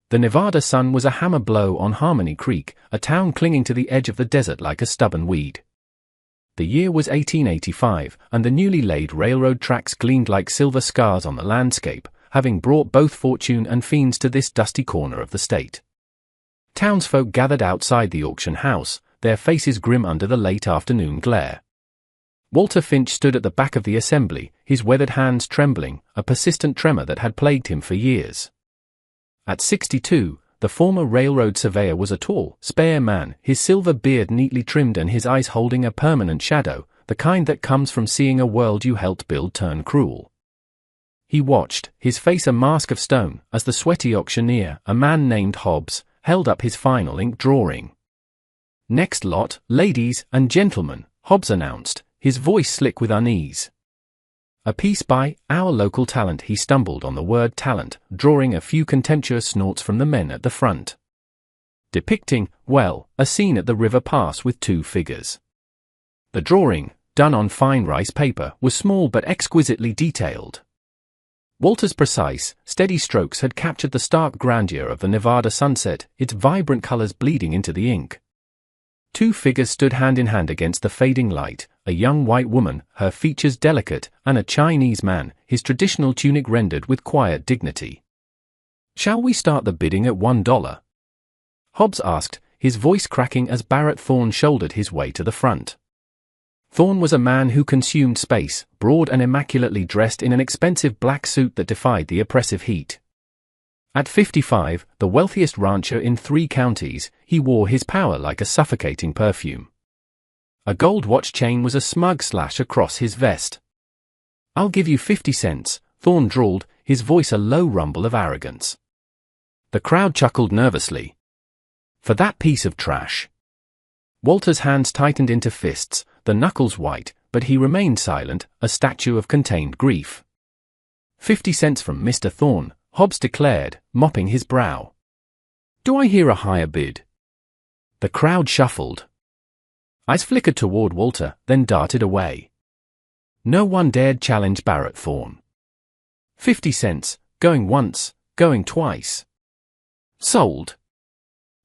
The Nevada sun was a hammer blow on Harmony Creek, a town clinging to the edge of the desert like a stubborn weed. The year was 1885, and the newly laid railroad tracks gleamed like silver scars on the landscape, having brought both fortune and fiends to this dusty corner of the state. Townsfolk gathered outside the auction house, their faces grim under the late afternoon glare. Walter Finch stood at the back of the assembly, his weathered hands trembling, a persistent tremor that had plagued him for years. At 62, the former railroad surveyor was a tall, spare man, his silver beard neatly trimmed and his eyes holding a permanent shadow, the kind that comes from seeing a world you helped build turn cruel. He watched, his face a mask of stone, as the sweaty auctioneer, a man named Hobbs, held up his final ink drawing. "Next lot, ladies and gentlemen," Hobbs announced, his voice slick with unease. "A piece by our local talent." He stumbled on the word talent, drawing a few contemptuous snorts from the men at the front. Depicting, well, a scene at the river pass with two figures. The drawing, done on fine rice paper, was small but exquisitely detailed. Walter's precise, steady strokes had captured the stark grandeur of the Nevada sunset, its vibrant colors bleeding into the ink. Two figures stood hand in hand against the fading light, a young white woman, her features delicate, and a Chinese man, his traditional tunic rendered with quiet dignity. "Shall we start the bidding at $1? Hobbs asked, his voice cracking as Barrett Thorne shouldered his way to the front. Thorne was a man who consumed space, broad and immaculately dressed in an expensive black suit that defied the oppressive heat. At 55, the wealthiest rancher in 3 counties, he wore his power like a suffocating perfume. A gold watch chain was a smug slash across his vest. "I'll give you 50 cents, Thorne drawled, his voice a low rumble of arrogance. The crowd chuckled nervously. "For that piece of trash." Walter's hands tightened into fists, the knuckles white, but he remained silent, a statue of contained grief. 50 cents from Mr. Thorne, Hobbs declared, mopping his brow. "Do I hear a higher bid?" The crowd shuffled. Eyes flickered toward Walter, then darted away. No one dared challenge Barrett Thorne. 50 cents, going once, going twice. "Sold."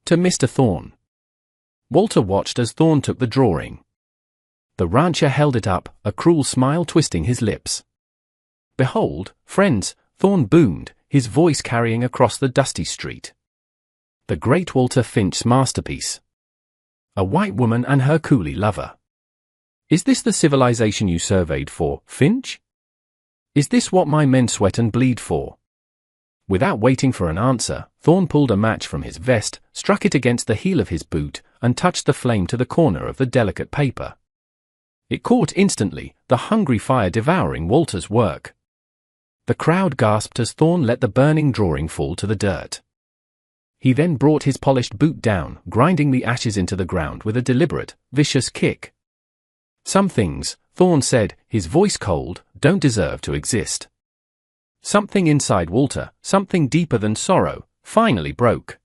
To Mr. Thorne. Walter watched as Thorne took the drawing. The rancher held it up, a cruel smile twisting his lips. "Behold, friends," Thorne boomed, his voice carrying across the dusty street. "The great Walter Finch's masterpiece. A white woman and her coolie lover. Is this the civilization you surveyed for, Finch? Is this what my men sweat and bleed for?" Without waiting for an answer, Thorne pulled a match from his vest, struck it against the heel of his boot, and touched the flame to the corner of the delicate paper. It caught instantly, the hungry fire devouring Walter's work. The crowd gasped as Thorne let the burning drawing fall to the dirt. He then brought his polished boot down, grinding the ashes into the ground with a deliberate, vicious kick. "Some things," Thorne said, his voice cold, "don't deserve to exist." Something inside Walter, something deeper than sorrow, finally broke.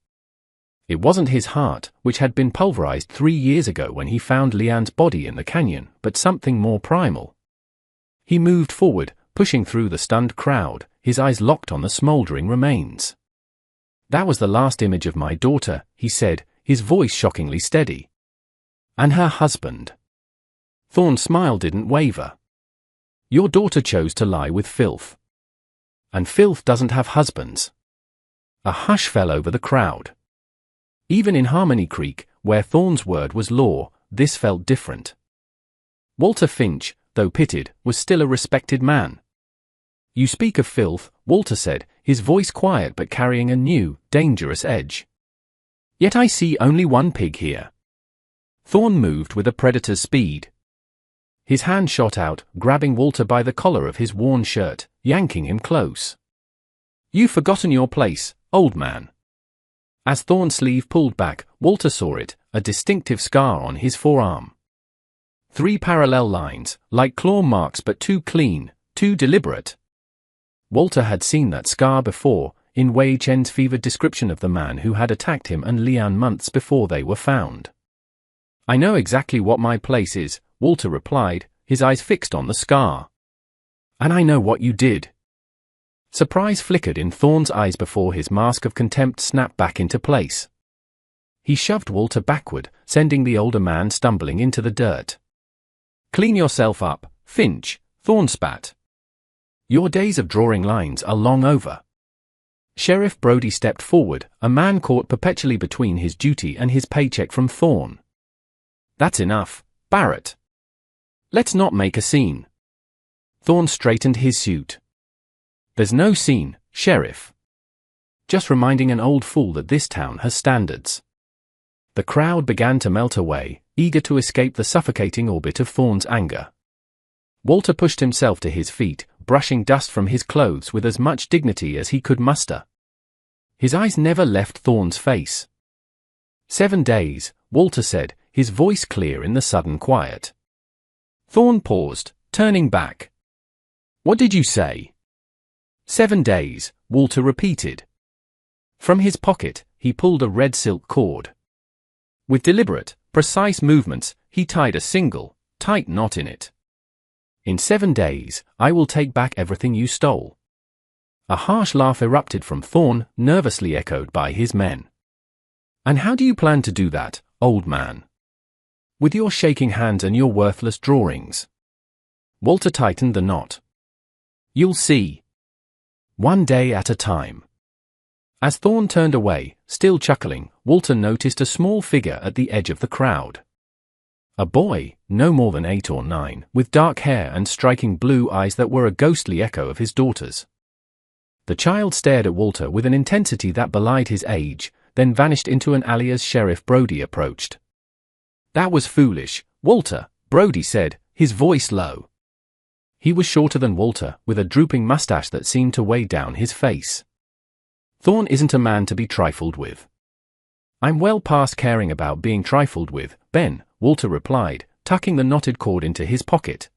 It wasn't his heart, which had been pulverized 3 years ago when he found Leanne's body in the canyon, but something more primal. He moved forward, pushing through the stunned crowd, his eyes locked on the smoldering remains. "That was the last image of my daughter," he said, his voice shockingly steady. "And her husband." Thorne's smile didn't waver. "Your daughter chose to lie with filth. And filth doesn't have husbands." A hush fell over the crowd. Even in Harmony Creek, where Thorne's word was law, this felt different. Walter Finch, though pitted, was still a respected man. "You speak of filth," Walter said, his voice quiet but carrying a new, dangerous edge. "Yet I see only one pig here." Thorne moved with a predator's speed. His hand shot out, grabbing Walter by the collar of his worn shirt, yanking him close. "You've forgotten your place, old man." As Thorne's sleeve pulled back, Walter saw it, a distinctive scar on his forearm. 3 parallel lines, like claw marks but too clean, too deliberate. Walter had seen that scar before, in Wei Chen's fevered description of the man who had attacked him and Leanne months before they were found. "I know exactly what my place is," Walter replied, his eyes fixed on the scar. "And I know what you did." Surprise flickered in Thorne's eyes before his mask of contempt snapped back into place. He shoved Walter backward, sending the older man stumbling into the dirt. "Clean yourself up, Finch," Thorne spat. "Your days of drawing lines are long over." Sheriff Brody stepped forward, a man caught perpetually between his duty and his paycheck from Thorne. "That's enough, Barrett. Let's not make a scene." Thorne straightened his suit. "There's no scene, Sheriff. Just reminding an old fool that this town has standards." The crowd began to melt away, eager to escape the suffocating orbit of Thorne's anger. Walter pushed himself to his feet, brushing dust from his clothes with as much dignity as he could muster. His eyes never left Thorne's face. 7 days, Walter said, his voice clear in the sudden quiet. Thorne paused, turning back. "What did you say?" 7 days, Walter repeated. From his pocket, he pulled a red silk cord. With deliberate, precise movements, he tied a single, tight knot in it. "In 7 days, I will take back everything you stole." A harsh laugh erupted from Thorne, nervously echoed by his men. "And how do you plan to do that, old man? With your shaking hands and your worthless drawings?" Walter tightened the knot. "You'll see. One day at a time." As Thorne turned away, still chuckling, Walter noticed a small figure at the edge of the crowd. A boy, no more than 8 or 9, with dark hair and striking blue eyes that were a ghostly echo of his daughter's. The child stared at Walter with an intensity that belied his age, then vanished into an alley as Sheriff Brody approached. "That was foolish, Walter," Brody said, his voice low. He was shorter than Walter, with a drooping mustache that seemed to weigh down his face. "Thorne isn't a man to be trifled with." "I'm well past caring about being trifled with, Ben," Walter replied, tucking the knotted cord into his pocket.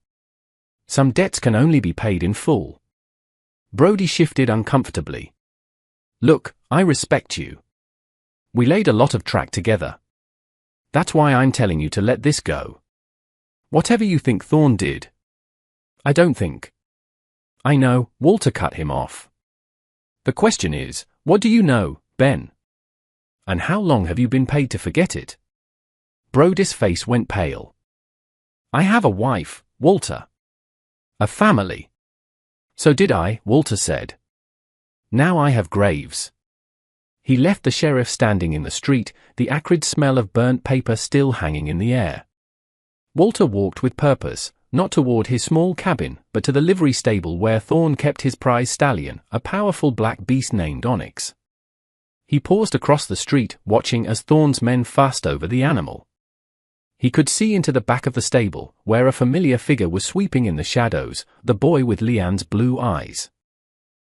"Some debts can only be paid in full." Brody shifted uncomfortably. "Look, I respect you. We laid a lot of track together. That's why I'm telling you to let this go. Whatever you think Thorne did." "I don't think." "I know," Walter cut him off. "The question is, what do you know, Ben? And how long have you been paid to forget it?" Brody's face went pale. "I have a wife, Walter. A family." "So did I," Walter said. "Now I have graves." He left the sheriff standing in the street, the acrid smell of burnt paper still hanging in the air. Walter walked with purpose, not toward his small cabin, but to the livery stable where Thorne kept his prize stallion, a powerful black beast named Onyx. He paused across the street, watching as Thorne's men fussed over the animal. He could see into the back of the stable, where a familiar figure was sweeping in the shadows, the boy with Leanne's blue eyes.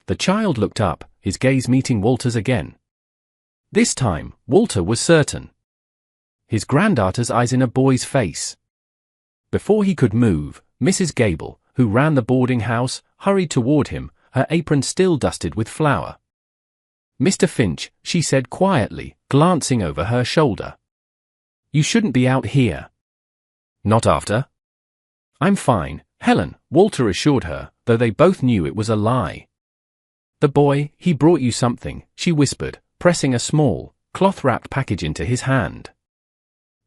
The child looked up, his gaze meeting Walter's again. This time, Walter was certain. His granddaughter's eyes in a boy's face. Before he could move, Mrs. Gable, who ran the boarding house, hurried toward him, her apron still dusted with flour. "Mr. Finch," she said quietly, glancing over her shoulder. "You shouldn't be out here." "Not after?" "I'm fine, Helen," Walter assured her, though they both knew it was a lie. "The boy, he brought you something," she whispered, pressing a small, cloth-wrapped package into his hand.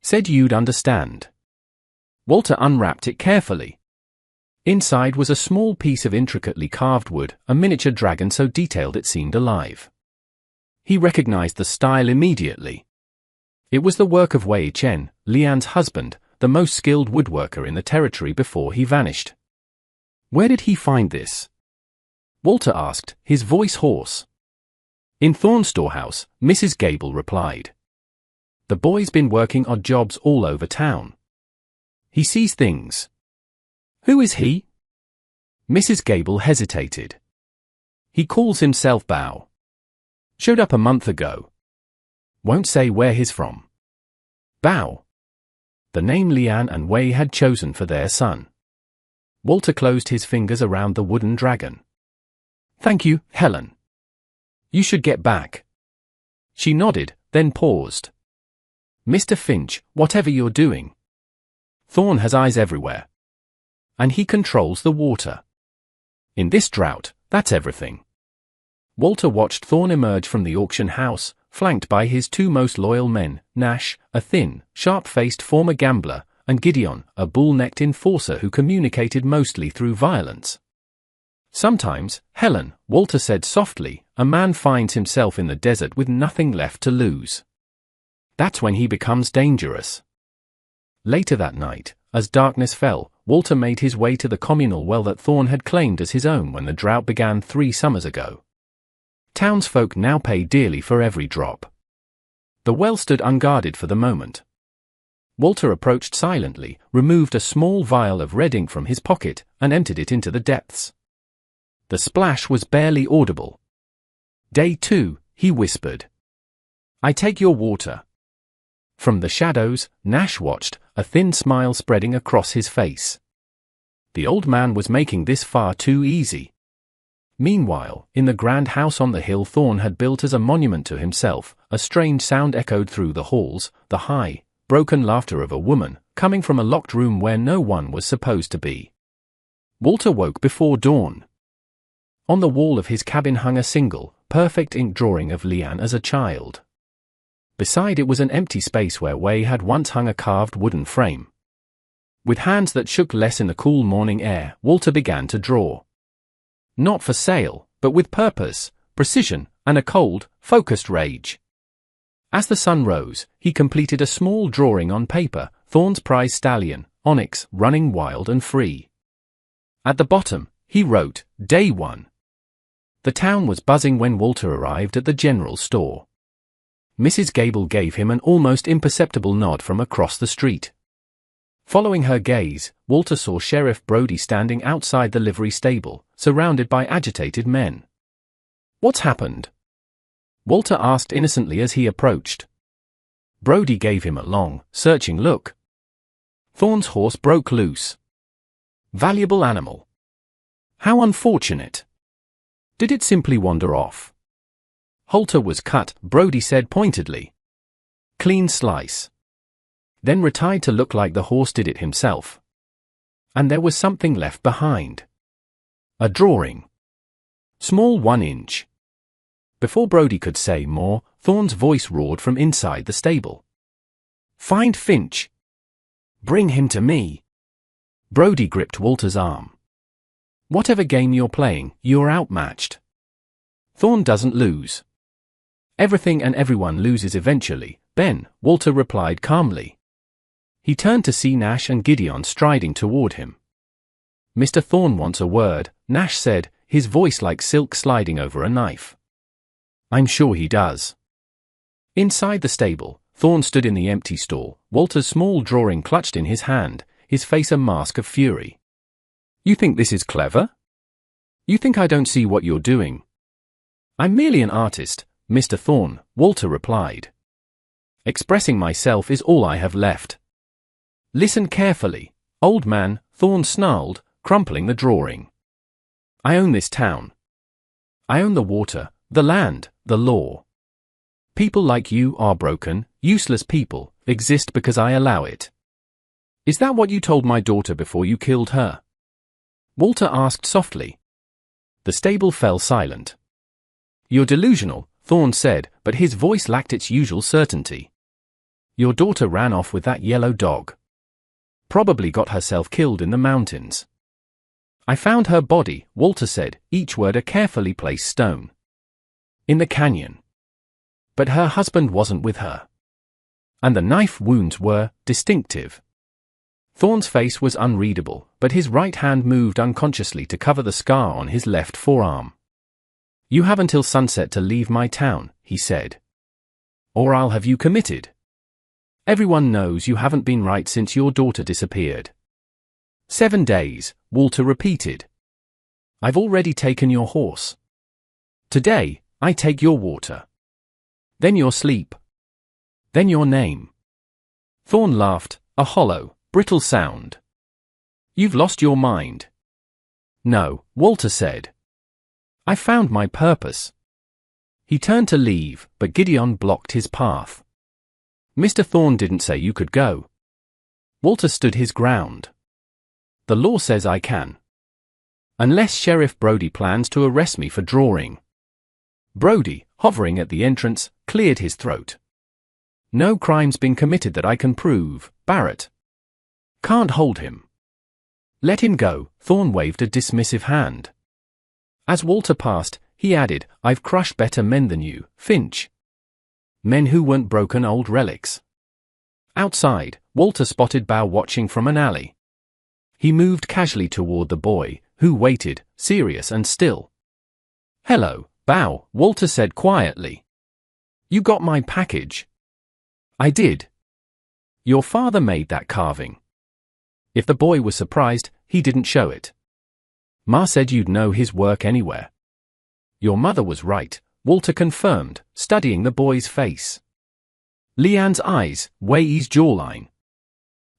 "Said you'd understand." Walter unwrapped it carefully. Inside was a small piece of intricately carved wood, a miniature dragon so detailed it seemed alive. He recognized the style immediately. It was the work of Wei Chen, Leanne's husband, the most skilled woodworker in the territory before he vanished. "Where did he find this?" Walter asked, his voice hoarse. "In Thorne's storehouse," Mrs. Gable replied. "The boy's been working odd jobs all over town. He sees things." "Who is he?" Mrs. Gable hesitated. "He calls himself Bao. Showed up a month ago. Won't say where he's from." Bao. The name Leanne and Wei had chosen for their son. Walter closed his fingers around the wooden dragon. "Thank you, Helen. You should get back." She nodded, then paused. "Mr. Finch, whatever you're doing. Thorne has eyes everywhere. And he controls the water. In this drought, that's everything." Walter watched Thorn emerge from the auction house, flanked by his two most loyal men, Nash, a thin, sharp-faced former gambler, and Gideon, a bull-necked enforcer who communicated mostly through violence. Sometimes, Helen, Walter said softly, a man finds himself in the desert with nothing left to lose. That's when he becomes dangerous. Later that night, as darkness fell, Walter made his way to the communal well that Thorn had claimed as his own when the drought began 3 summers ago. Townsfolk now pay dearly for every drop. The well stood unguarded for the moment. Walter approached silently, removed a small vial of red ink from his pocket, and emptied it into the depths. The splash was barely audible. "Day 2, he whispered. "I take your water." From the shadows, Nash watched, a thin smile spreading across his face. The old man was making this far too easy. Meanwhile, in the grand house on the hill Thorn had built as a monument to himself, a strange sound echoed through the halls, the high, broken laughter of a woman, coming from a locked room where no one was supposed to be. Walter woke before dawn. On the wall of his cabin hung a single, perfect ink drawing of Leanne as a child. Beside it was an empty space where Way had once hung a carved wooden frame. With hands that shook less in the cool morning air, Walter began to draw. Not for sale, but with purpose, precision, and a cold, focused rage. As the sun rose, he completed a small drawing on paper, Thorn's prize stallion, Onyx, running wild and free. At the bottom, he wrote, "Day 1. The town was buzzing when Walter arrived at the general store. Mrs. Gable gave him an almost imperceptible nod from across the street. Following her gaze, Walter saw Sheriff Brody standing outside the livery stable, surrounded by agitated men. "What's happened?" Walter asked innocently as he approached. Brody gave him a long, searching look. "Thorn's horse broke loose. Valuable animal. How unfortunate. Did it simply wander off?" "Halter was cut," Brody said pointedly. "Clean slice. Then retired to look like the horse did it himself. And there was something left behind. A drawing. Small 1 inch. Before Brody could say more, Thorn's voice roared from inside the stable. "Find Finch. Bring him to me." Brody gripped Walter's arm. "Whatever game you're playing, you're outmatched. Thorn doesn't lose. Everything and everyone loses eventually, Ben," Walter replied calmly. He turned to see Nash and Gideon striding toward him. "Mr. Thorn wants a word," Nash said, his voice like silk sliding over a knife. "I'm sure he does." Inside the stable, Thorn stood in the empty stall, Walter's small drawing clutched in his hand, his face a mask of fury. "You think this is clever? You think I don't see what you're doing?" "I'm merely an artist, Mr. Thorn," Walter replied. "Expressing myself is all I have left. Listen carefully, old man," Thorn snarled, crumpling the drawing. "I own this town. I own the water, the land, the law. People like you are broken, useless people, exist because I allow it. Is that what you told my daughter before you killed her?" Walter asked softly. The stable fell silent. "You're delusional," Thorn said, but his voice lacked its usual certainty. "Your daughter ran off with that yellow dog. Probably got herself killed in the mountains." "I found her body," Walter said, each word a carefully placed stone. "In the canyon. But her husband wasn't with her. And the knife wounds were distinctive." Thorn's face was unreadable, but his right hand moved unconsciously to cover the scar on his left forearm. "You have until sunset to leave my town," he said. "Or I'll have you committed. Everyone knows you haven't been right since your daughter disappeared." 7 days, Walter repeated. "I've already taken your horse. Today, I take your water. Then your sleep. Then your name." Thorn laughed, a hollow, brittle sound. "You've lost your mind." "No," Walter said. "I found my purpose." He turned to leave, but Gideon blocked his path. "Mr. Thorn didn't say you could go." Walter stood his ground. "The law says I can. Unless Sheriff Brody plans to arrest me for drawing." Brody, hovering at the entrance, cleared his throat. No crime's been committed that I can prove, Barrett. Can't hold him. Let him go, Thorne waved a dismissive hand. As Walter passed, he added, I've crushed better men than you, Finch. Men who weren't broken old relics. Outside, Walter spotted Bao watching from an alley. He moved casually toward the boy, who waited, serious and still. Hello, Bao, Walter said quietly. You got my package? I did. Your father made that carving. If the boy was surprised, he didn't show it. Ma said you'd know his work anywhere. Your mother was right, Walter confirmed, studying the boy's face. Leanne's eyes, Wei's jawline.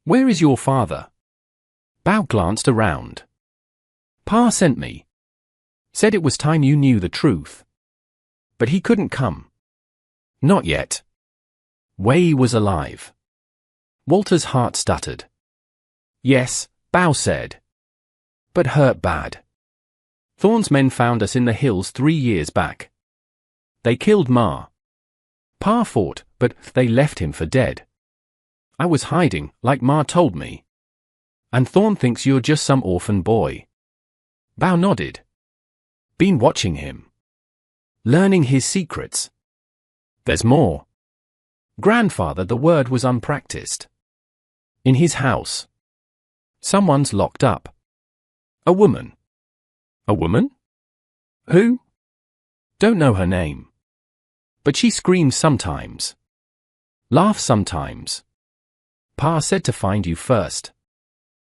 Where is your father? Bao glanced around. Pa sent me. Said it was time you knew the truth. But he couldn't come. Not yet. Wei was alive. Walter's heart stuttered. Yes, Bao said. But hurt bad. Thorne's men found us in the hills 3 years back. They killed Ma. Pa fought, but they left him for dead. I was hiding, like Ma told me. And Thorne thinks you're just some orphan boy. Bao nodded. Been watching him. Learning his secrets. There's more. Grandfather, the word was unpracticed. In his house. Someone's locked up. A woman. A woman? Who? Don't know her name. But she screams sometimes. Laughs sometimes. Pa said to find you first.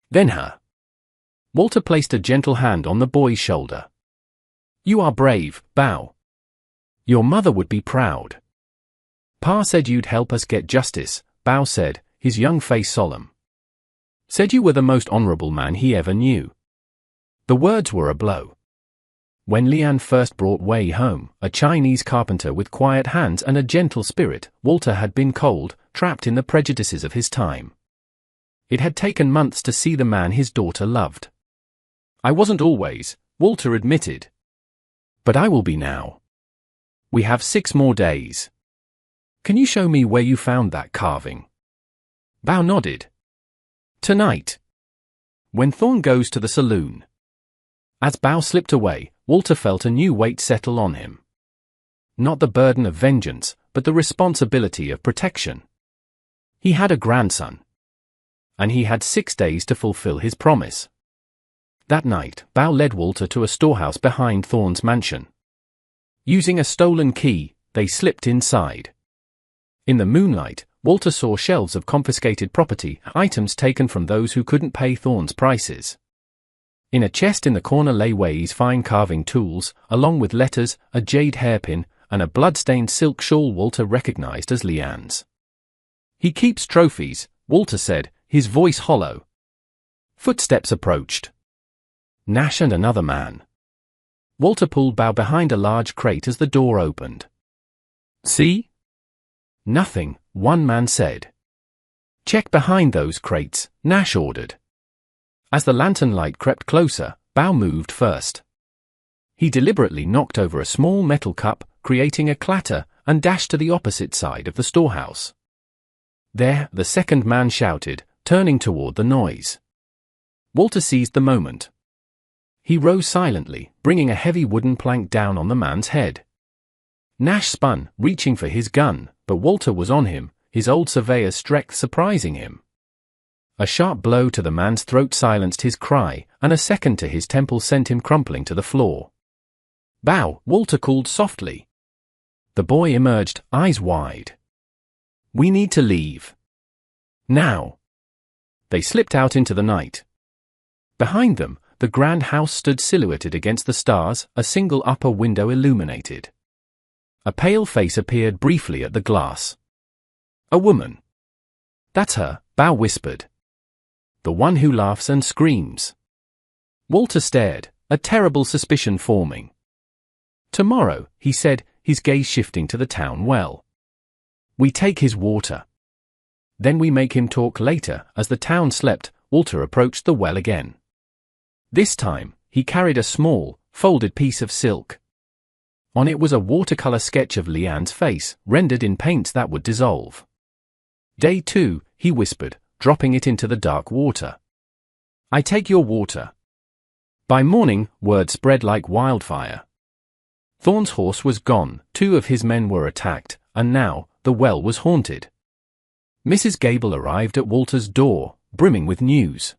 Then her. Walter placed a gentle hand on the boy's shoulder. You are brave, Bao. Your mother would be proud. Pa said you'd help us get justice, Bao said, his young face solemn. Said you were the most honorable man he ever knew. The words were a blow. When Lian first brought Wei home, a Chinese carpenter with quiet hands and a gentle spirit, Walter had been cold, trapped in the prejudices of his time. It had taken months to see the man his daughter loved. I wasn't always, Walter admitted. But I will be now. We have 6 more days. Can you show me where you found that carving? Bao nodded. Tonight. When Thorne goes to the saloon. As Bao slipped away, Walter felt a new weight settle on him. Not the burden of vengeance, but the responsibility of protection. He had a grandson. And he had 6 days to fulfill his promise. That night, Bao led Walter to a storehouse behind Thorne's mansion. Using a stolen key, they slipped inside. In the moonlight, Walter saw shelves of confiscated property, items taken from those who couldn't pay Thorne's prices. In a chest in the corner lay Wei's fine carving tools, along with letters, a jade hairpin, and a blood-stained silk shawl Walter recognized as Lian's. He keeps trophies, Walter said, his voice hollow. Footsteps approached. Nash and another man. Walter pulled Bao behind a large crate as the door opened. See? Nothing, one man said. Check behind those crates, Nash ordered. As the lantern light crept closer, Bao moved first. He deliberately knocked over a small metal cup, creating a clatter, and dashed to the opposite side of the storehouse. There, the second man shouted, turning toward the noise. Walter seized the moment. He rose silently, bringing a heavy wooden plank down on the man's head. Nash spun, reaching for his gun, but Walter was on him, his old surveyor's strength surprising him. A sharp blow to the man's throat silenced his cry, and a second to his temple sent him crumpling to the floor. Bao, Walter called softly. The boy emerged, eyes wide. We need to leave. Now. They slipped out into the night. Behind them, the grand house stood silhouetted against the stars, a single upper window illuminated. A pale face appeared briefly at the glass. A woman. That's her, Bao whispered. The one who laughs and screams. Walter stared, a terrible suspicion forming. Tomorrow, he said, his gaze shifting to the town well. We take his water. Then we make him talk later. As the town slept, Walter approached the well again. This time, he carried a small, folded piece of silk. On it was a watercolor sketch of Leanne's face, rendered in paints that would dissolve. "Day 2, he whispered, dropping it into the dark water. "I take your water." By morning, word spread like wildfire. Thorn's horse was gone, 2 of his men were attacked, and now, the well was haunted. Mrs. Gable arrived at Walter's door, brimming with news.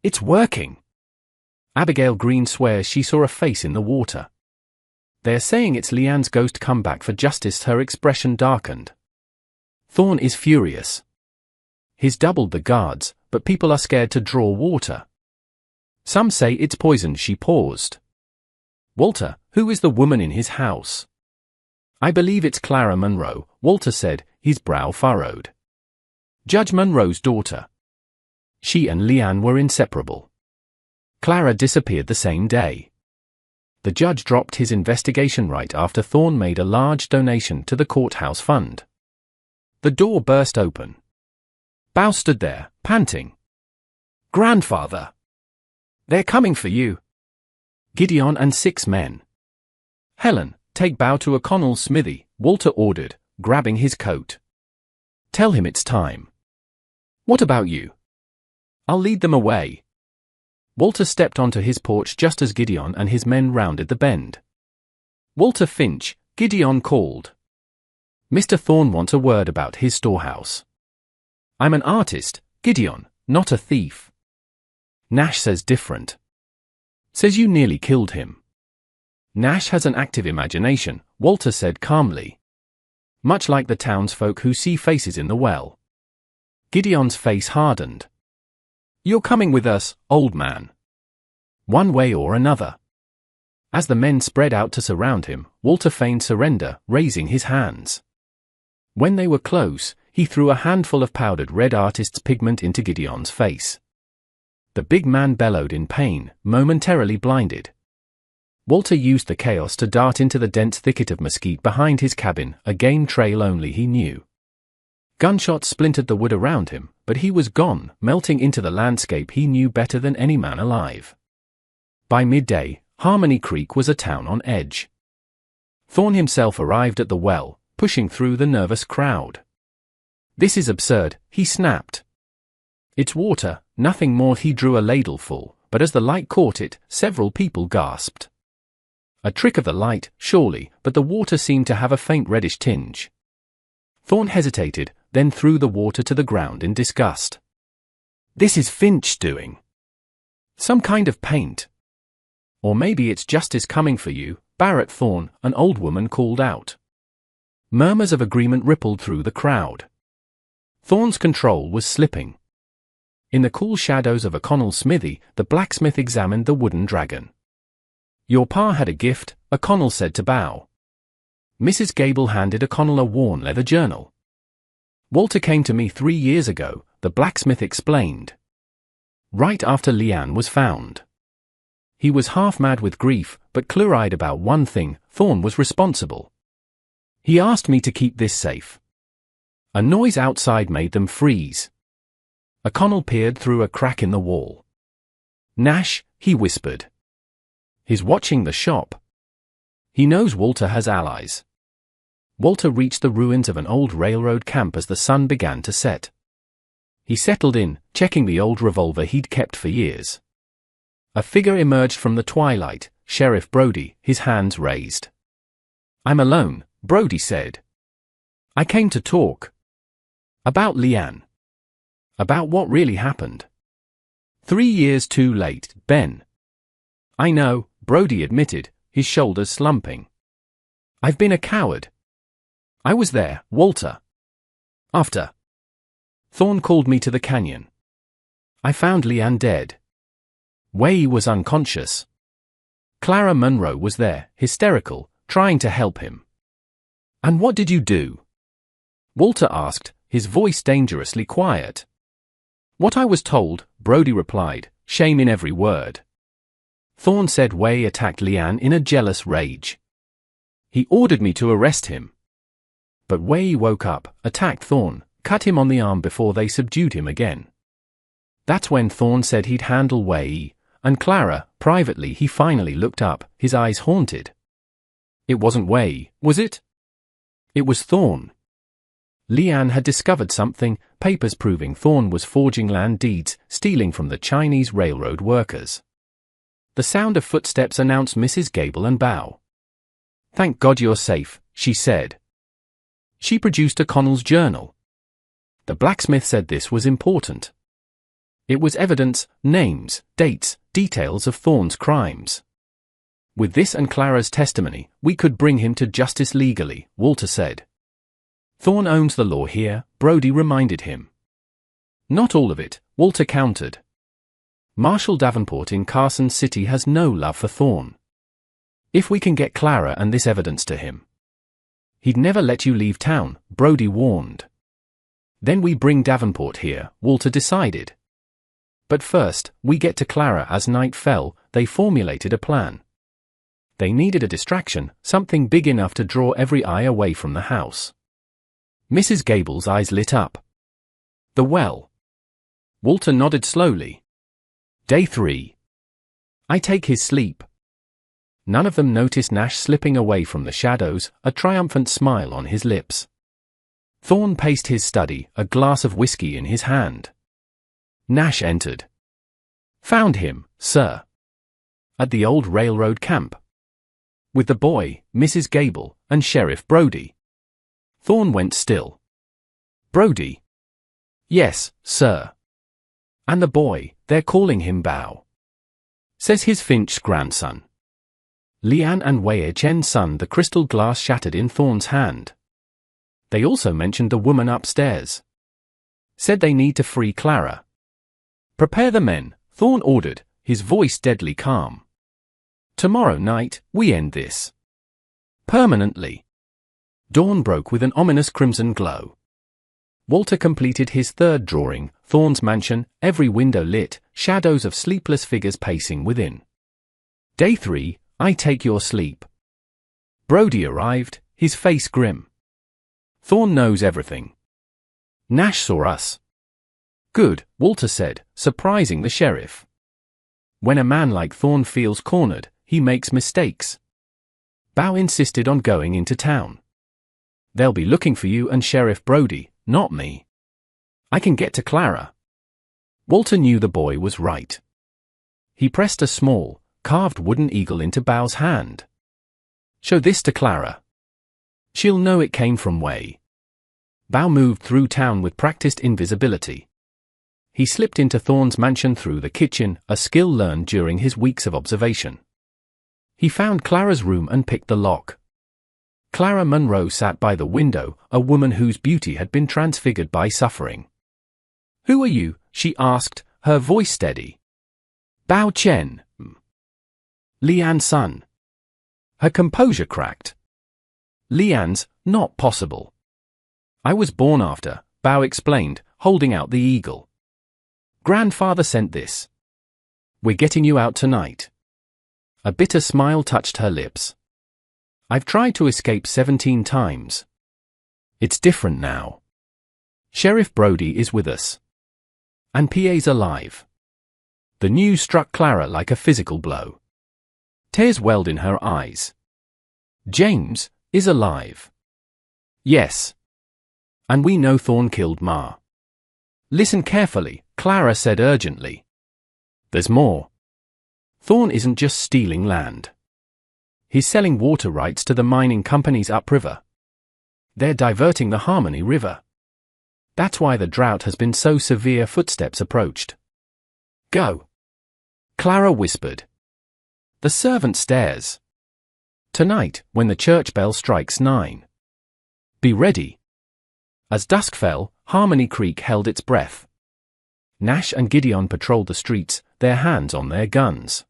"It's working." Abigail Green swears she saw a face in the water. "They're saying it's Leanne's ghost come back for justice." Her expression darkened. Thorn is furious. He's doubled the guards, but people are scared to draw water. Some say it's poison. She paused. "Walter, who is the woman in his house?" "I believe it's Clara Monroe," Walter said, his brow furrowed. "Judge Monroe's daughter. She and Leanne were inseparable. Clara disappeared the same day." The judge dropped his investigation right after Thorn made a large donation to the courthouse fund. The door burst open. Bao stood there, panting. "Grandfather! They're coming for you." Gideon and 6 men. "Helen, take Bao to O'Connell's smithy," Walter ordered, grabbing his coat. "Tell him it's time." "What about you?" "I'll lead them away." Walter stepped onto his porch just as Gideon and his men rounded the bend. "Walter Finch," Gideon called. "Mr. Thorn wants a word about his storehouse." "I'm an artist, Gideon, not a thief." "Nash says different. Says you nearly killed him." "Nash has an active imagination," Walter said calmly. "Much like the townsfolk who see faces in the well." Gideon's face hardened. "You're coming with us, old man. One way or another." As the men spread out to surround him, Walter feigned surrender, raising his hands. When they were close, he threw a handful of powdered red artist's pigment into Gideon's face. The big man bellowed in pain, momentarily blinded. Walter used the chaos to dart into the dense thicket of mesquite behind his cabin, a game trail only he knew. Gunshots splintered the wood around him, but he was gone, melting into the landscape he knew better than any man alive. By midday, Harmony Creek was a town on edge. Thorn himself arrived at the well, pushing through the nervous crowd. "This is absurd," he snapped. "It's water, nothing more." He drew a ladleful, but as the light caught it, several people gasped. A trick of the light, surely, but the water seemed to have a faint reddish tinge. Thorn hesitated, then threw the water to the ground in disgust. "This is Finch doing. Some kind of paint. Or maybe it's justice coming for you, Barrett Thorn," an old woman called out. Murmurs of agreement rippled through the crowd. Thorn's control was slipping. In the cool shadows of O'Connell's smithy, the blacksmith examined the wooden dragon. "Your pa had a gift," O'Connell said to Bao. Mrs. Gable handed O'Connell a worn leather journal. "Walter came to me 3 years ago," the blacksmith explained. "Right after Leanne was found. He was half mad with grief, but clear-eyed about one thing: Thorn was responsible. He asked me to keep this safe." A noise outside made them freeze. O'Connell peered through a crack in the wall. "Nash," he whispered. "He's watching the shop. He knows Walter has allies." Walter reached the ruins of an old railroad camp as the sun began to set. He settled in, checking the old revolver he'd kept for years. A figure emerged from the twilight, Sheriff Brody, his hands raised. "I'm alone," Brody said. "I came to talk. About Leanne. About what really happened. 3 years too late, Ben." "I know," Brody admitted, his shoulders slumping. "I've been a coward. I was there, Walter. After Thorn called me to the canyon. I found Leanne dead. Wei was unconscious. Clara Monroe was there, hysterical, trying to help him." "And what did you do?" Walter asked, his voice dangerously quiet. "What I was told," Brody replied, shame in every word. "Thorn said Wei attacked Leanne in a jealous rage. He ordered me to arrest him. But Wei woke up, attacked Thorn, cut him on the arm before they subdued him again. That's when Thorn said he'd handle Wei, and Clara." Privately he finally looked up, his eyes haunted. It wasn't Wei, was it? It was Thorn. Lian had discovered something, papers proving Thorn was forging land deeds, stealing from the Chinese railroad workers. The sound of footsteps announced Mrs. Gable and Bao. "Thank God you're safe," she said. She produced a Connell's journal. The blacksmith said this was important. It was evidence, names, dates, details of Thorn's crimes. With this and Clara's testimony, we could bring him to justice legally, Walter said. Thorn owns the law here, Brody reminded him. Not all of it, Walter countered. Marshal Davenport in Carson City has no love for Thorn. If we can get Clara and this evidence to him. He'd never let you leave town, Brody warned. Then we bring Davenport here, Walter decided. But first, we get to Clara. As night fell, they formulated a plan. They needed a distraction, something big enough to draw every eye away from the house. Mrs. Gable's eyes lit up. The well. Walter nodded slowly. Day 3. I take his sleep. None of them noticed Nash slipping away from the shadows, a triumphant smile on his lips. Thorn paced his study, a glass of whiskey in his hand. Nash entered. Found him, sir. At the old railroad camp. With the boy, Mrs. Gable, and Sheriff Brody. Thorn went still. Brody. Yes, sir. And the boy, they're calling him Bao. Says his Finch's grandson. Lian and Wei Chen's son. The crystal glass shattered in Thorn's hand. They also mentioned the woman upstairs. Said they need to free Clara. Prepare the men, Thorn ordered, his voice deadly calm. Tomorrow night, we end this. Permanently. Dawn broke with an ominous crimson glow. Walter completed his third drawing, Thorn's mansion, every window lit, shadows of sleepless figures pacing within. Day 3, I take your sleep. Brody arrived, his face grim. Thorn knows everything. Nash saw us. Good, Walter said, surprising the sheriff. When a man like Thorn feels cornered, he makes mistakes. Bao insisted on going into town. They'll be looking for you and Sheriff Brody, not me. I can get to Clara. Walter knew the boy was right. He pressed a small, carved wooden eagle into Bao's hand. Show this to Clara. She'll know it came from Wei. Bao moved through town with practiced invisibility. He slipped into Thorn's mansion through the kitchen, a skill learned during his weeks of observation. He found Clara's room and picked the lock. Clara Munro sat by the window, a woman whose beauty had been transfigured by suffering. Who are you? She asked, her voice steady. Bao Chen. Lian's son. Her composure cracked. Lian's, not possible. I was born after, Bao explained, holding out the eagle. Grandfather sent this. We're getting you out tonight. A bitter smile touched her lips. I've tried to escape 17 times. It's different now. Sheriff Brody is with us. And PA's alive. The news struck Clara like a physical blow. Tears welled in her eyes. James is alive. Yes. And we know Thorn killed Ma. Listen carefully, Clara said urgently. There's more. Thorn isn't just stealing land. He's selling water rights to the mining companies upriver. They're diverting the Harmony River. That's why the drought has been so severe. Footsteps approached. Go. Clara whispered. The servant stares. Tonight, when the church bell strikes 9. Be ready. As dusk fell, Harmony Creek held its breath. Nash and Gideon patrolled the streets, their hands on their guns.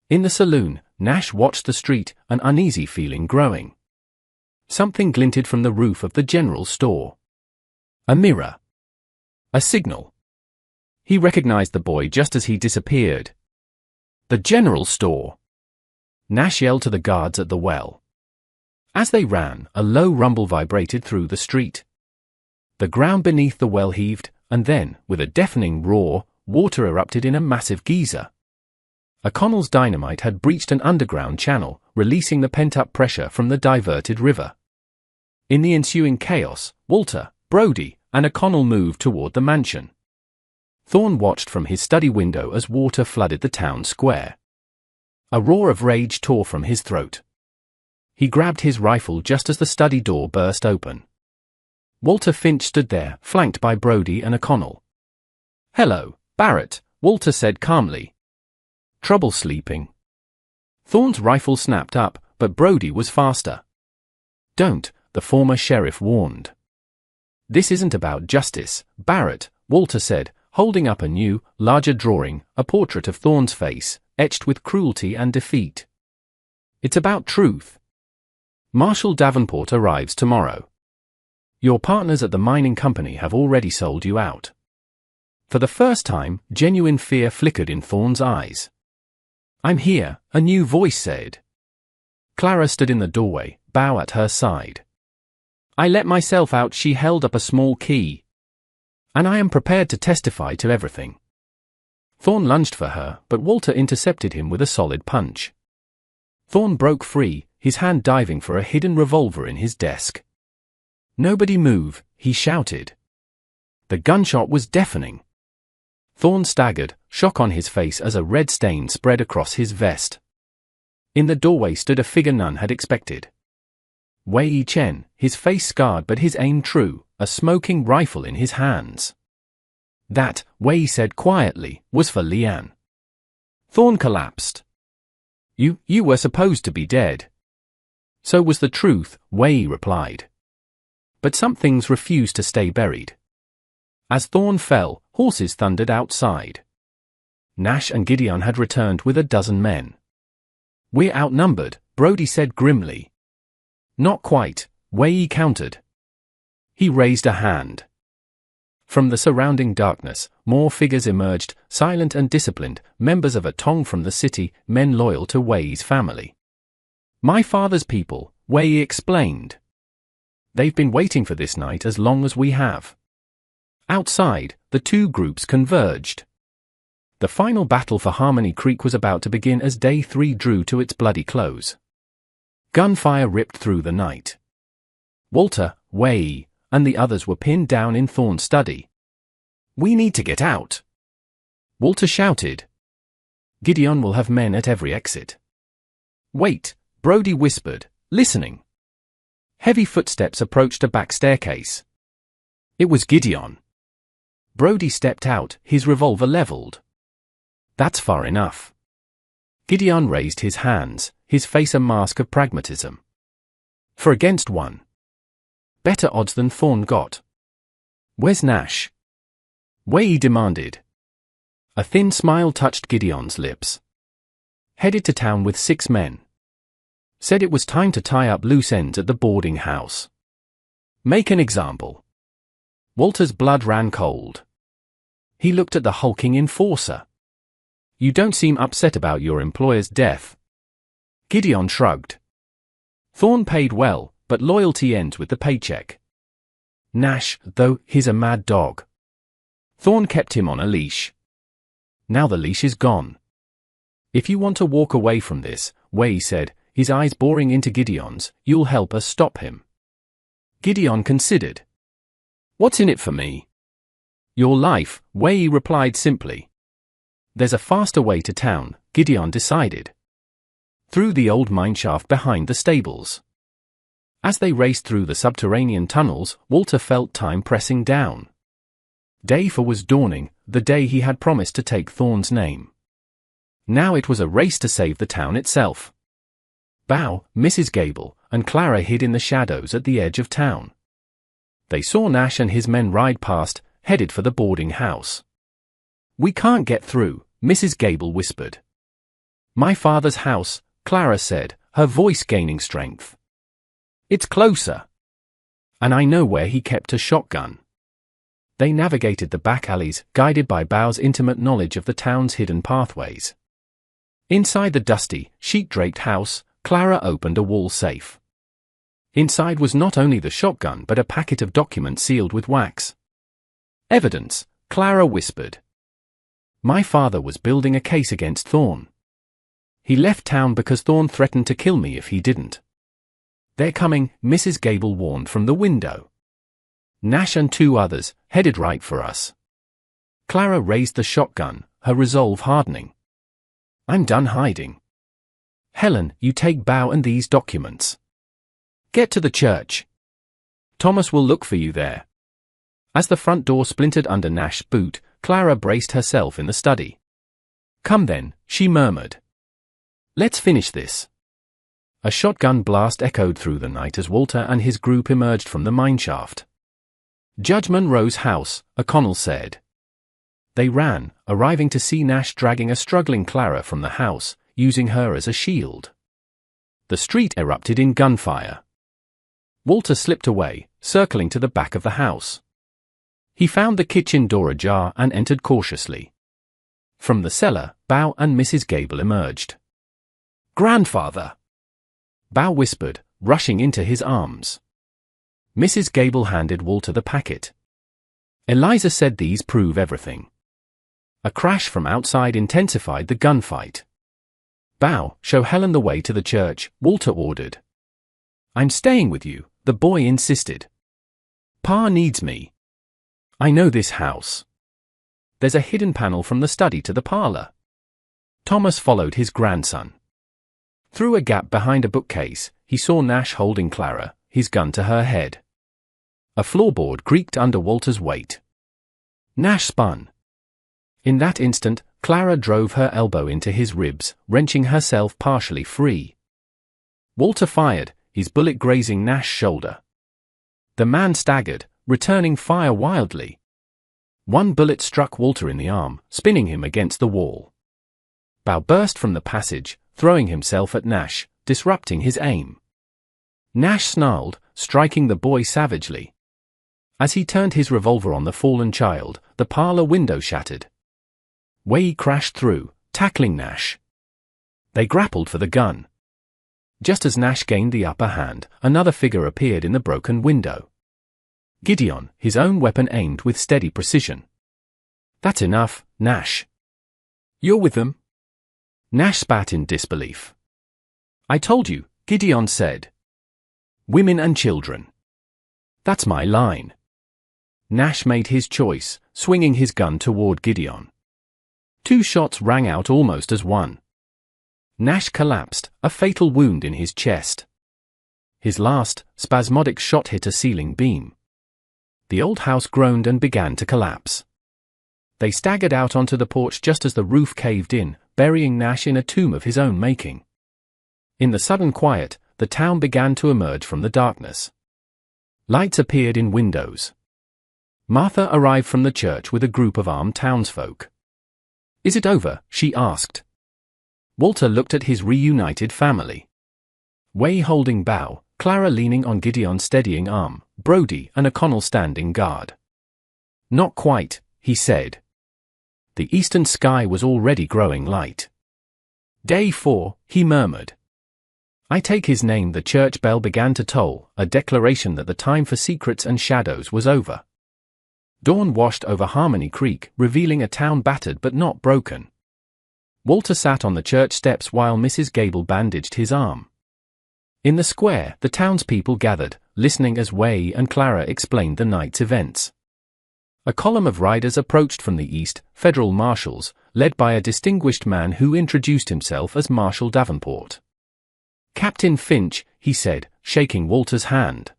In the saloon, Nash watched the street, an uneasy feeling growing. Something glinted from the roof of the general store. A mirror. A signal. He recognized the boy just as he disappeared. The general store. Nash yelled to the guards at the well. As they ran, a low rumble vibrated through the street. The ground beneath the well heaved, and then, with a deafening roar, water erupted in a massive geyser. O'Connell's dynamite had breached an underground channel, releasing the pent-up pressure from the diverted river. In the ensuing chaos, Walter, Brodie, and O'Connell moved toward the mansion. Thorne watched from his study window as water flooded the town square. A roar of rage tore from his throat. He grabbed his rifle just as the study door burst open. Walter Finch stood there, flanked by Brodie and O'Connell. "Hello, Barrett," Walter said calmly. "Trouble sleeping?" Thorne's rifle snapped up, but Brodie was faster. "Don't," the former sheriff warned. "This isn't about justice, Barrett," Walter said, holding up a new, larger drawing, a portrait of Thorne's face, etched with cruelty and defeat. "It's about truth. Marshal Davenport arrives tomorrow. Your partners at the mining company have already sold you out." For the first time, genuine fear flickered in Thorne's eyes. "I'm here," a new voice said. Clara stood in the doorway, Bow at her side. "I let myself out," she held up a small key. "And I am prepared to testify to everything." Thorne lunged for her, but Walter intercepted him with a solid punch. Thorne broke free, his hand diving for a hidden revolver in his desk. "Nobody move," he shouted. The gunshot was deafening. Thorne staggered, shock on his face as a red stain spread across his vest. In the doorway stood a figure none had expected. Wei Chen, his face scarred but his aim true, a smoking rifle in his hands. "That," Wei said quietly, "was for Lian." Thorne collapsed. You were supposed to be dead." "So was the truth," Wei replied. But some things refused to stay buried. As Thorne fell, horses thundered outside. Nash and Gideon had returned with a dozen men. "We're outnumbered," Brodie said grimly. "Not quite," Wei countered. He raised a hand. From the surrounding darkness, more figures emerged, silent and disciplined, members of a tong from the city, men loyal to Wei's family. "My father's people," Wei explained. "They've been waiting for this night as long as we have." Outside, the two groups converged. The final battle for Harmony Creek was about to begin as Day 3 drew to its bloody close. Gunfire ripped through the night. Walter, Wei, and the others were pinned down in Thorne's study. "We need to get out," Walter shouted. "Gideon will have men at every exit." "Wait," Brodie whispered, listening. Heavy footsteps approached a back staircase. It was Gideon. Brodie stepped out, his revolver leveled. "That's far enough." Gideon raised his hands, his face a mask of pragmatism. "For against one. Better odds than Thorne got." "Where's Nash?" Wei demanded. A thin smile touched Gideon's lips. "Headed to town with 6 men. Said it was time to tie up loose ends at the boarding house. Make an example." Walter's blood ran cold. He looked at the hulking enforcer. "You don't seem upset about your employer's death." Gideon shrugged. "Thorne paid well, but loyalty ends with the paycheck. Nash, though, he's a mad dog. Thorne kept him on a leash. Now the leash is gone. If you want to walk away from this," Wei said, his eyes boring into Gideon's, "you'll help us stop him." Gideon considered. "What's in it for me?" "Your life," Wei replied simply. "There's a faster way to town," Gideon decided. Through the old mineshaft behind the stables. As they raced through the subterranean tunnels, Walter felt time pressing down. Day 4 was dawning, the day he had promised to take Thorne's name. Now it was a race to save the town itself. Bow, Mrs. Gable, and Clara hid in the shadows at the edge of town. They saw Nash and his men ride past, headed for the boarding house. "We can't get through," Mrs. Gable whispered. "My father's house," Clara said, her voice gaining strength. "It's closer. And I know where he kept a shotgun." They navigated the back alleys, guided by Bow's intimate knowledge of the town's hidden pathways. Inside the dusty, sheet-draped house, Clara opened a wall safe. Inside was not only the shotgun but a packet of documents sealed with wax. "Evidence," Clara whispered. "My father was building a case against Thorne. He left town because Thorne threatened to kill me if he didn't. They're coming, Mrs. Gable warned from the window. Nash and 2 others headed right for us. Clara raised the shotgun, her resolve hardening. I'm done hiding. Helen, you take Bow and these documents. Get to the church. Thomas will look for you there. As the front door splintered under Nash's boot, Clara braced herself in the study. Come then, she murmured. Let's finish this. A shotgun blast echoed through the night as Walter and his group emerged from the mineshaft. Judge Monroe's house, O'Connell said. They ran, arriving to see Nash dragging a struggling Clara from the house, using her as a shield. The street erupted in gunfire. Walter slipped away, circling to the back of the house. He found the kitchen door ajar and entered cautiously. From the cellar, Bow and Mrs. Gable emerged. Grandfather! Bow whispered, rushing into his arms. Mrs. Gable handed Walter the packet. Eliza said these prove everything. A crash from outside intensified the gunfight. Bow, show Helen the way to the church, Walter ordered. I'm staying with you, the boy insisted. Pa needs me. I know this house. There's a hidden panel from the study to the parlor. Thomas followed his grandson. Through a gap behind a bookcase, he saw Nash holding Clara, his gun to her head. A floorboard creaked under Walter's weight. Nash spun. In that instant, Clara drove her elbow into his ribs, wrenching herself partially free. Walter fired, his bullet grazing Nash's shoulder. The man staggered, returning fire wildly. One bullet struck Walter in the arm, spinning him against the wall. Bow burst from the passage, throwing himself at Nash, disrupting his aim. Nash snarled, striking the boy savagely. As he turned his revolver on the fallen child, the parlor window shattered. Wei crashed through, tackling Nash. They grappled for the gun. Just as Nash gained the upper hand, another figure appeared in the broken window. Gideon, his own weapon aimed with steady precision. That's enough, Nash. You're with them? Nash spat in disbelief. I told you, Gideon said. Women and children. That's my line. Nash made his choice, swinging his gun toward Gideon. 2 shots rang out almost as one. Nash collapsed, a fatal wound in his chest. His last, spasmodic shot hit a ceiling beam. The old house groaned and began to collapse. They staggered out onto the porch just as the roof caved in, burying Nash in a tomb of his own making. In the sudden quiet, the town began to emerge from the darkness. Lights appeared in windows. Martha arrived from the church with a group of armed townsfolk. Is it over? She asked. Walter looked at his reunited family. Wei holding Bow, Clara leaning on Gideon's steadying arm, Brody and O'Connell standing guard. Not quite, he said. The eastern sky was already growing light. Day 4, he murmured. I take his name. The church bell began to toll, a declaration that the time for secrets and shadows was over. Dawn washed over Harmony Creek, revealing a town battered but not broken. Walter sat on the church steps while Mrs. Gable bandaged his arm. In the square, the townspeople gathered, listening as Wei and Clara explained the night's events. A column of riders approached from the east, federal marshals, led by a distinguished man who introduced himself as Marshal Davenport. Captain Finch, he said, shaking Walter's hand.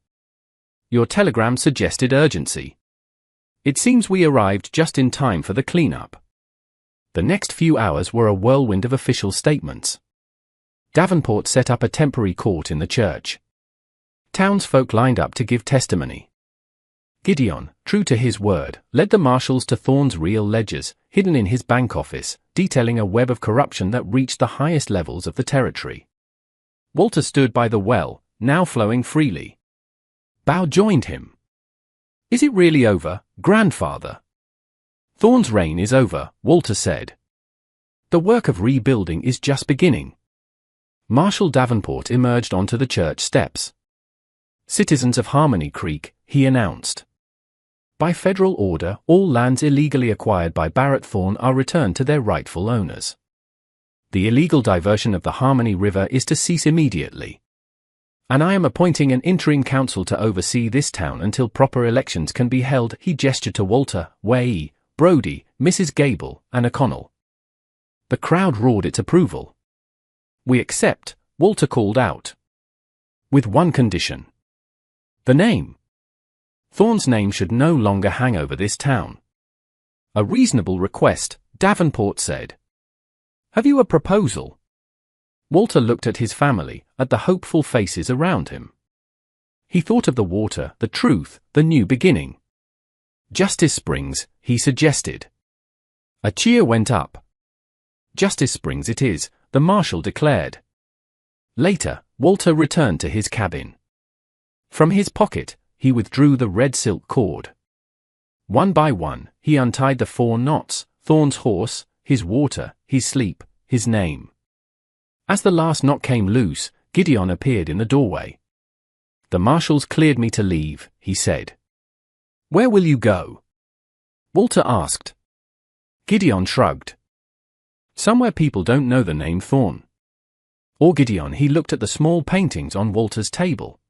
Your telegram suggested urgency. It seems we arrived just in time for the cleanup. The next few hours were a whirlwind of official statements. Davenport set up a temporary court in the church. Townsfolk lined up to give testimony. Gideon, true to his word, led the marshals to Thorne's real ledgers, hidden in his bank office, detailing a web of corruption that reached the highest levels of the territory. Walter stood by the well, now flowing freely. Bow joined him. Is it really over, grandfather? Thorne's reign is over, Walter said. The work of rebuilding is just beginning. Marshal Davenport emerged onto the church steps. Citizens of Harmony Creek, he announced. By federal order, all lands illegally acquired by Barrett Thorne are returned to their rightful owners. The illegal diversion of the Harmony River is to cease immediately. And I am appointing an interim council to oversee this town until proper elections can be held. He gestured to Walter, Way, Brody, Mrs. Gable, and O'Connell. The crowd roared its approval. We accept, Walter called out. With one condition. The name. Thorne's name should no longer hang over this town. A reasonable request, Davenport said. Have you a proposal? Walter looked at his family, at the hopeful faces around him. He thought of the water, the truth, the new beginning. Justice Springs, he suggested. A cheer went up. Justice Springs it is, the marshal declared. Later, Walter returned to his cabin. From his pocket, he withdrew the red silk cord. One by one, he untied the 4 knots, Thorne's horse, his water, his sleep, his name. As the last knot came loose, Gideon appeared in the doorway. The marshals cleared me to leave, he said. Where will you go? Walter asked. Gideon shrugged. Somewhere people don't know the name Thorne. Or Gideon, he looked at the small paintings on Walter's table.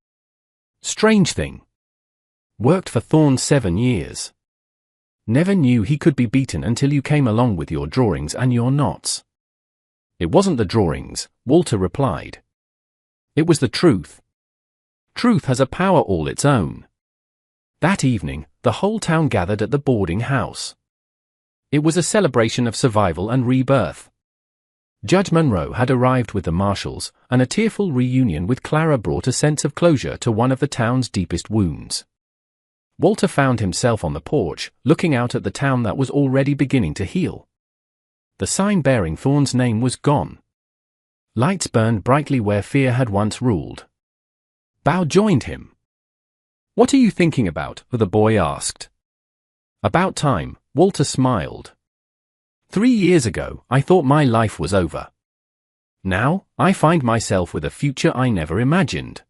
Strange thing. Worked for Thorne 7 years. Never knew he could be beaten until you came along with your drawings and your knots. It wasn't the drawings, Walter replied. It was the truth. Truth has a power all its own. That evening, the whole town gathered at the boarding house. It was a celebration of survival and rebirth. Judge Monroe had arrived with the marshals, and a tearful reunion with Clara brought a sense of closure to one of the town's deepest wounds. Walter found himself on the porch, looking out at the town that was already beginning to heal. The sign bearing Thorne's name was gone. Lights burned brightly where fear had once ruled. Bow joined him. What are you thinking about? The boy asked. About time, Walter smiled. 3 years ago, I thought my life was over. Now, I find myself with a future I never imagined.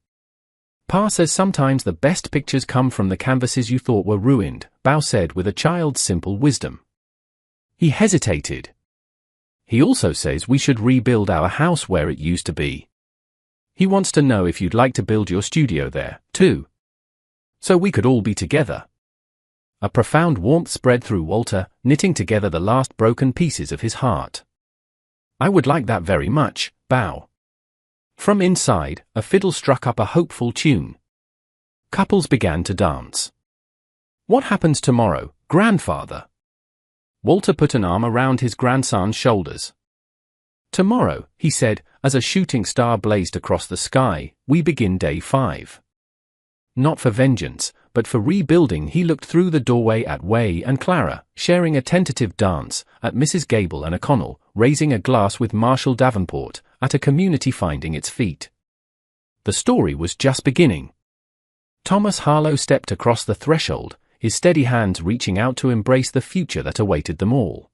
Pa says sometimes the best pictures come from the canvases you thought were ruined, Bow said with a child's simple wisdom. He hesitated. He also says we should rebuild our house where it used to be. He wants to know if you'd like to build your studio there, too. So we could all be together. A profound warmth spread through Walter, knitting together the last broken pieces of his heart. I would like that very much, Bow. From inside, a fiddle struck up a hopeful tune. Couples began to dance. What happens tomorrow, grandfather? Walter put an arm around his grandson's shoulders. Tomorrow, he said, as a shooting star blazed across the sky, we begin day 5. Not for vengeance, but for rebuilding. He looked through the doorway at Way and Clara, sharing a tentative dance, at Mrs. Gable and O'Connell, raising a glass with Marshal Davenport, at a community finding its feet. The story was just beginning. Thomas Harlow stepped across the threshold, his steady hands reaching out to embrace the future that awaited them all.